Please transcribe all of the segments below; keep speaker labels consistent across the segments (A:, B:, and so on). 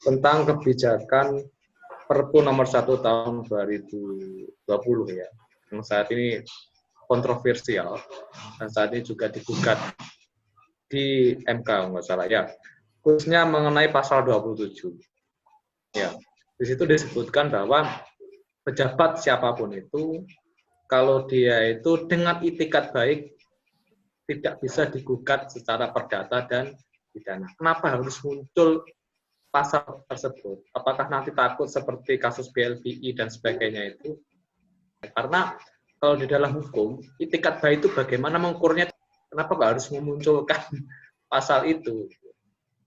A: tentang kebijakan Perpu nomor 1 tahun 2020 ya, yang saat ini kontroversial dan saat ini juga digugat di MK nggak salah ya, khususnya mengenai pasal 27. Ya, di situ disebutkan bahwa pejabat siapapun itu kalau dia itu dengan itikat baik tidak bisa digugat secara perdata dan pidana. Kenapa harus muncul pasal tersebut? Apakah nanti takut seperti kasus BLBI dan sebagainya itu? Karena kalau di dalam hukum, itikat baik itu bagaimana mengukurnya? Kenapa nggak harus memunculkan pasal itu?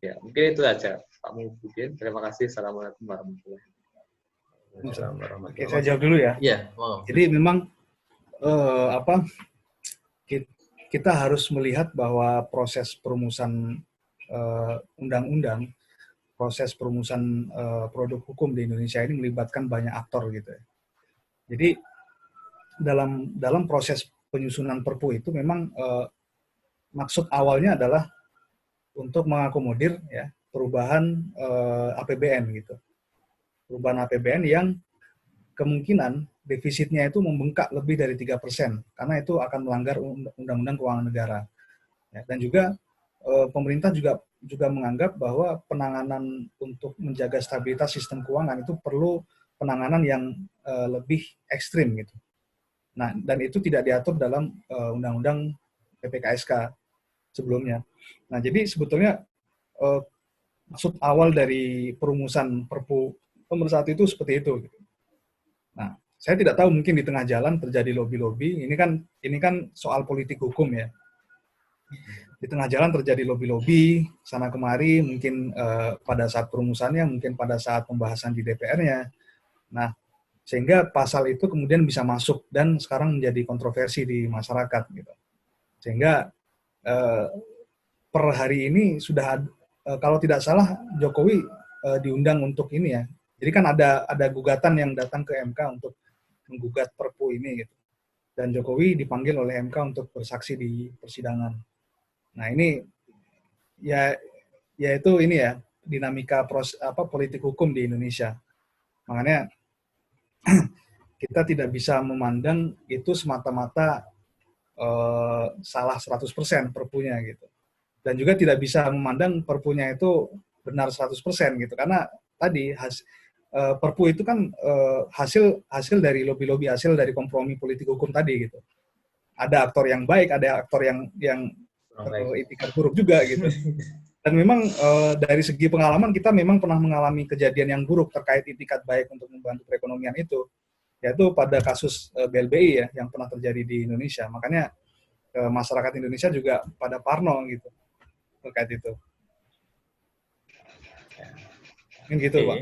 A: Ya, mungkin itu saja, Pak Muhyiddin. Terima kasih. Assalamualaikum warahmatullahi wabarakatuh.
B: Oke, saya jawab dulu ya.
C: Iya, wow.
B: Jadi memang kita harus melihat bahwa proses perumusan undang-undang, proses perumusan produk hukum di Indonesia ini melibatkan banyak aktor gitu ya. Jadi dalam proses penyusunan Perpu itu memang maksud awalnya adalah untuk mengakomodir ya perubahan APBN gitu. Perubahan APBN yang kemungkinan defisitnya itu membengkak lebih dari 3%, karena itu akan melanggar Undang-Undang Keuangan Negara. Ya, dan juga pemerintah juga menganggap bahwa penanganan untuk menjaga stabilitas sistem keuangan itu perlu penanganan yang lebih ekstrim gitu. Nah, dan itu tidak diatur dalam Undang-Undang PPKSK sebelumnya. Nah, jadi sebetulnya maksud awal dari perumusan Perpu nomor 1 itu seperti itu. Nah, saya tidak tahu, mungkin di tengah jalan terjadi lobby-lobby. Ini kan soal politik hukum ya. Di tengah jalan terjadi lobby-lobby sana kemari, mungkin pada saat perumusannya, mungkin pada saat pembahasan di DPR-nya. Nah, sehingga pasal itu kemudian bisa masuk dan sekarang menjadi kontroversi di masyarakat gitu. Sehingga per hari ini sudah kalau tidak salah Jokowi diundang untuk ini ya. Jadi kan ada gugatan yang datang ke MK untuk menggugat Perpu ini gitu. Dan Jokowi dipanggil oleh MK untuk bersaksi di persidangan. Nah, ini itu ini ya dinamika politik hukum di Indonesia. Makanya kita tidak bisa memandang itu semata-mata salah 100% Perpunya gitu. Dan juga tidak bisa memandang Perpunya itu benar 100% gitu, karena tadi Perpu itu kan hasil dari lobby-lobby, hasil dari kompromi politik hukum tadi gitu. Ada aktor yang baik, ada aktor yang itikat buruk juga gitu. Dan memang dari segi pengalaman kita memang pernah mengalami kejadian yang buruk terkait itikat baik untuk membantu perekonomian itu, yaitu pada kasus BLBI ya yang pernah terjadi di Indonesia. Makanya masyarakat Indonesia juga pada parno gitu terkait itu. Mungkin gitu, Pak.